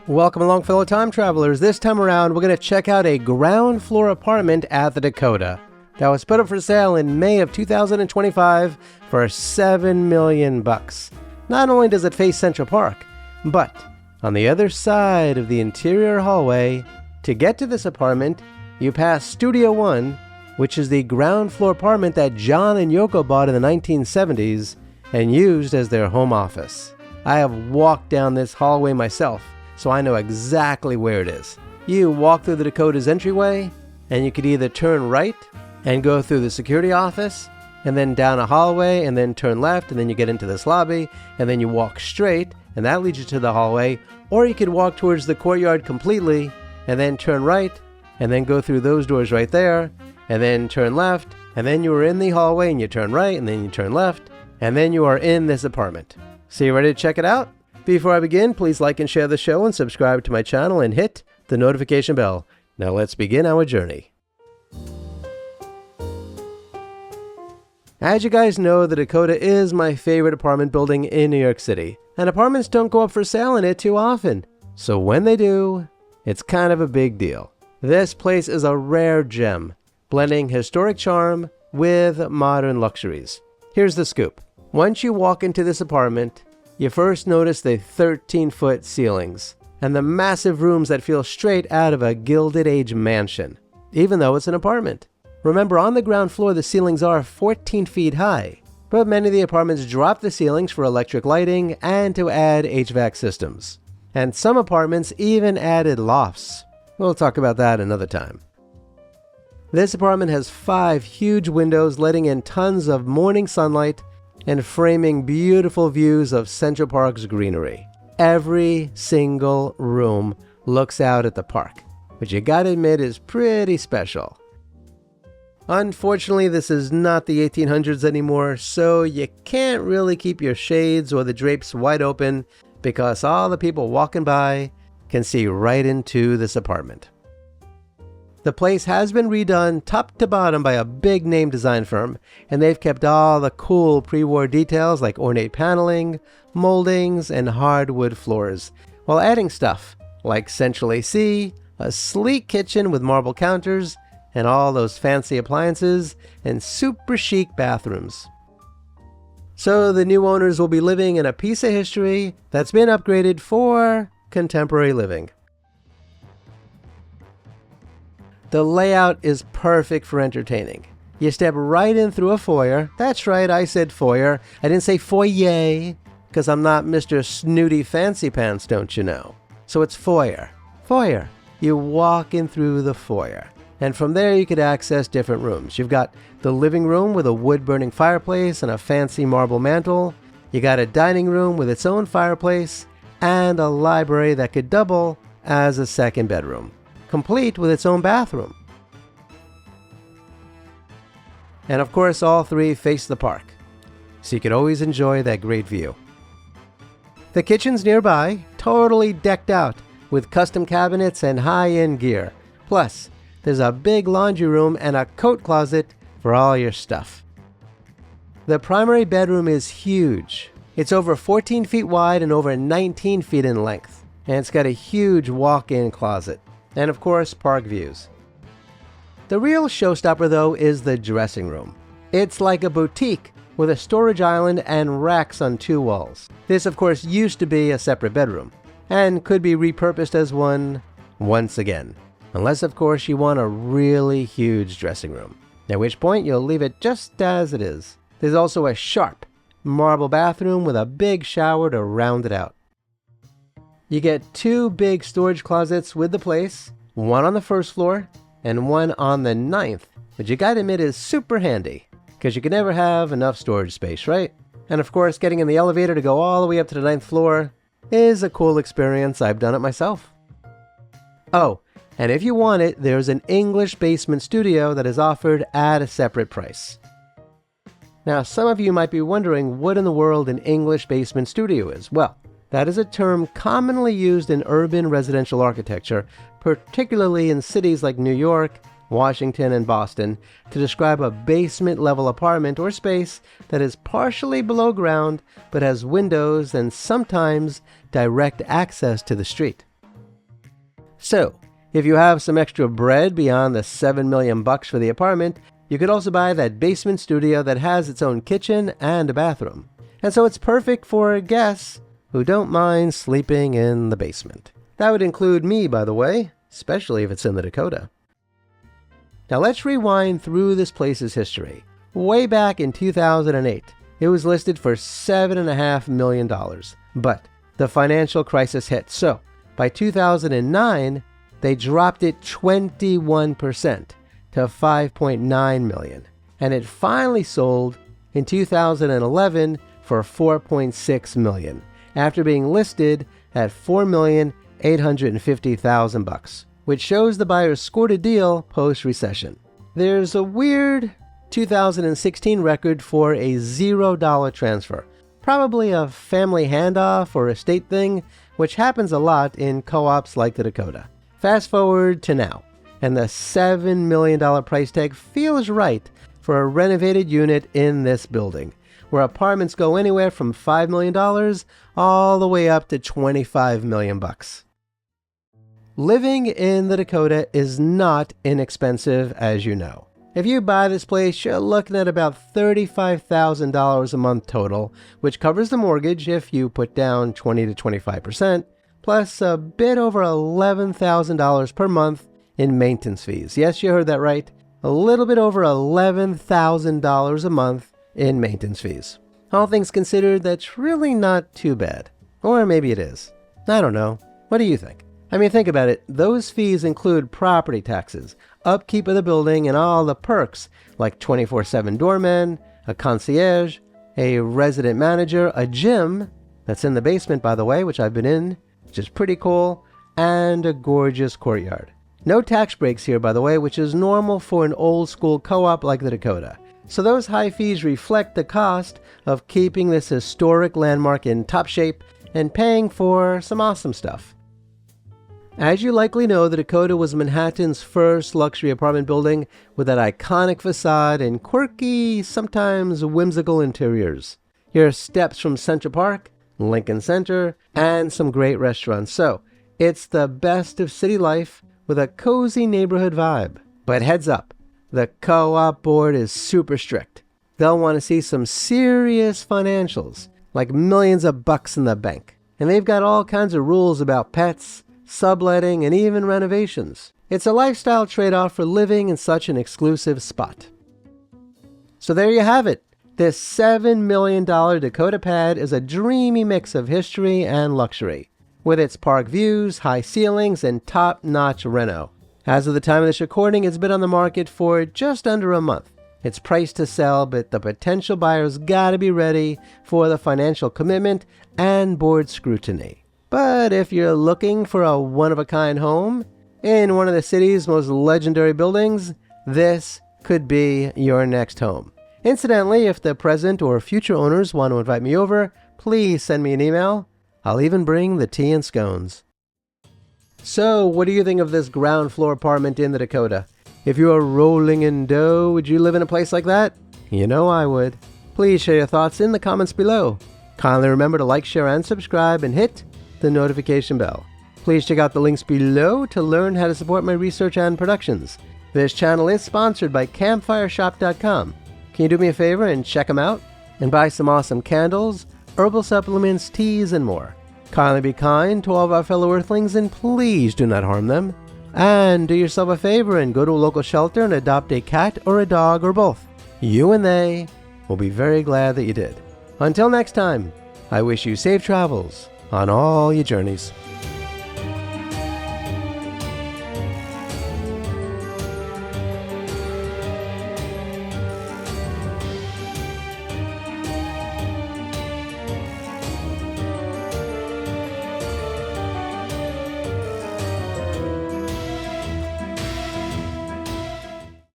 Welcome along, fellow time travelers. This time around, we're going to check out a ground floor apartment at the Dakota that was put up for sale in May of 2025 for $7 million. Not only does it face Central Park, but on the other side of the interior hallway, to get to this apartment, you pass Studio 1, which is the ground floor apartment that John and Yoko bought in the 1970s and used as their home office. I have walked down this hallway myself, so I know exactly where it is. You walk through the Dakota's entryway, and you could either turn right and go through the security office, and then down a hallway, and then turn left, and then you get into this lobby, and then you walk straight, and that leads you to the hallway, or you could walk towards the courtyard completely, and then turn right, and then go through those doors right there, and then turn left, and then you are in the hallway, and you turn right, and then you turn left, and then you are in this apartment. So you ready to check it out? Before I begin, please like and share the show and subscribe to my channel and hit the notification bell. Now let's begin our journey. As you guys know, the Dakota is my favorite apartment building in New York City, and apartments don't go up for sale in it too often. So when they do, it's kind of a big deal. This place is a rare gem, blending historic charm with modern luxuries. Here's the scoop. Once you walk into this apartment, you first notice the 13-foot ceilings and the massive rooms that feel straight out of a Gilded Age mansion, even though it's an apartment. Remember, on the ground floor, the ceilings are 14 feet high, but many of the apartments drop the ceilings for electric lighting and to add HVAC systems. And some apartments even added lofts. We'll talk about that another time. This apartment has 5 huge windows letting in tons of morning sunlight and framing beautiful views of Central Park's greenery. Every single room looks out at the park, which you gotta admit is pretty special. Unfortunately, this is not the 1800s anymore, so you can't really keep your shades or the drapes wide open because all the people walking by can see right into this apartment. The place has been redone top to bottom by a big name design firm, and they've kept all the cool pre-war details like ornate paneling, moldings, and hardwood floors, while adding stuff like central AC, a sleek kitchen with marble counters, and all those fancy appliances, and super chic bathrooms. So the new owners will be living in a piece of history that's been upgraded for contemporary living. The layout is perfect for entertaining. You step right in through a foyer. That's right, I said foyer. I didn't say foyer, because I'm not Mr. Snooty Fancy Pants, don't you know? So it's foyer. Foyer. You walk in through the foyer. And from there you could access different rooms. You've got the living room with a wood-burning fireplace and a fancy marble mantel. You got a dining room with its own fireplace and a library that could double as a second bedroom, complete with its own bathroom. And of course, all 3 face the park, so you could always enjoy that great view. The kitchen's nearby, totally decked out with custom cabinets and high-end gear. Plus, there's a big laundry room and a coat closet for all your stuff. The primary bedroom is huge. It's over 14 feet wide and over 19 feet in length, and it's got a huge walk-in closet. And of course, park views. The real showstopper, though, is the dressing room. It's like a boutique with a storage island and racks on 2 walls. This, of course, used to be a separate bedroom and could be repurposed as one once again. Unless, of course, you want a really huge dressing room, at which point you'll leave it just as it is. There's also a sharp marble bathroom with a big shower to round it out. You get 2 big storage closets with the place, one on the 1st floor and one on the 9th, which you gotta admit is super handy, because you can never have enough storage space, right? And of course, getting in the elevator to go all the way up to the 9th floor is a cool experience. I've done it myself. Oh, and if you want it, there's an English basement studio that is offered at a separate price. Now, some of you might be wondering what in the world an English basement studio is. Well, that is a term commonly used in urban residential architecture, particularly in cities like New York, Washington, and Boston, to describe a basement-level apartment or space that is partially below ground but has windows and sometimes direct access to the street. So, if you have some extra bread beyond the $7 million for the apartment, you could also buy that basement studio that has its own kitchen and a bathroom. And so it's perfect for guests who don't mind sleeping in the basement. That would include me, by the way, especially if it's in the Dakota. Now let's rewind through this place's history. Way back in 2008, it was listed for $7.5 million. But the financial crisis hit. So by 2009, they dropped it 21% to $5.9 million. And it finally sold in 2011 for $4.6 million, after being listed at $4,850,000, which shows the buyers scored a deal post-recession. There's a weird 2016 record for a $0 transfer, probably a family handoff or estate thing, which happens a lot in co-ops like the Dakota. Fast forward to now, and the $7 million price tag feels right for a renovated unit in this building, where apartments go anywhere from $5 million all the way up to $25 million. Living in the Dakota is not inexpensive, as you know. If you buy this place, you're looking at about $35,000 a month total, which covers the mortgage if you put down 20 to 25%, plus a bit over $11,000 per month in maintenance fees. Yes, you heard that right. A little bit over $11,000 a month in maintenance fees. All things considered, that's really not too bad. Or maybe it is. I don't know. What do you think? I mean, think about it. Those fees include property taxes, upkeep of the building, and all the perks like 24/7 doormen, a concierge, a resident manager, a gym that's in the basement, by the way, which I've been in, which is pretty cool, and a gorgeous courtyard. No tax breaks here, by the way, which is normal for an old school co-op like the Dakota. So those high fees reflect the cost of keeping this historic landmark in top shape and paying for some awesome stuff. As you likely know, the Dakota was Manhattan's first luxury apartment building with that iconic facade and quirky, sometimes whimsical interiors. Here are steps from Central Park, Lincoln Center, and some great restaurants. So it's the best of city life with a cozy neighborhood vibe. But heads up, the co-op board is super strict. They'll want to see some serious financials, like millions of bucks in the bank. And they've got all kinds of rules about pets, subletting, and even renovations. It's a lifestyle trade-off for living in such an exclusive spot. So there you have it. This $7 million Dakota pad is a dreamy mix of history and luxury, with its park views, high ceilings, and top-notch reno. As of the time of this recording, it's been on the market for just under a month. It's priced to sell, but the potential buyers gotta be ready for the financial commitment and board scrutiny. But if you're looking for a one-of-a-kind home in one of the city's most legendary buildings, this could be your next home. Incidentally, if the present or future owners want to invite me over, please send me an email. I'll even bring the tea and scones. So, what do you think of this ground floor apartment in the Dakota? If you are rolling in dough, would you live in a place like that? You know I would. Please share your thoughts in the comments below. Kindly remember to like, share, and subscribe, and hit the notification bell. Please check out the links below to learn how to support my research and productions. This channel is sponsored by CampfireShop.com. Can you do me a favor and check them out? And buy some awesome candles, herbal supplements, teas, and more. Kindly be kind to all of our fellow Earthlings and please do not harm them. And do yourself a favor and go to a local shelter and adopt a cat or a dog or both. You and they will be very glad that you did. Until next time, I wish you safe travels on all your journeys.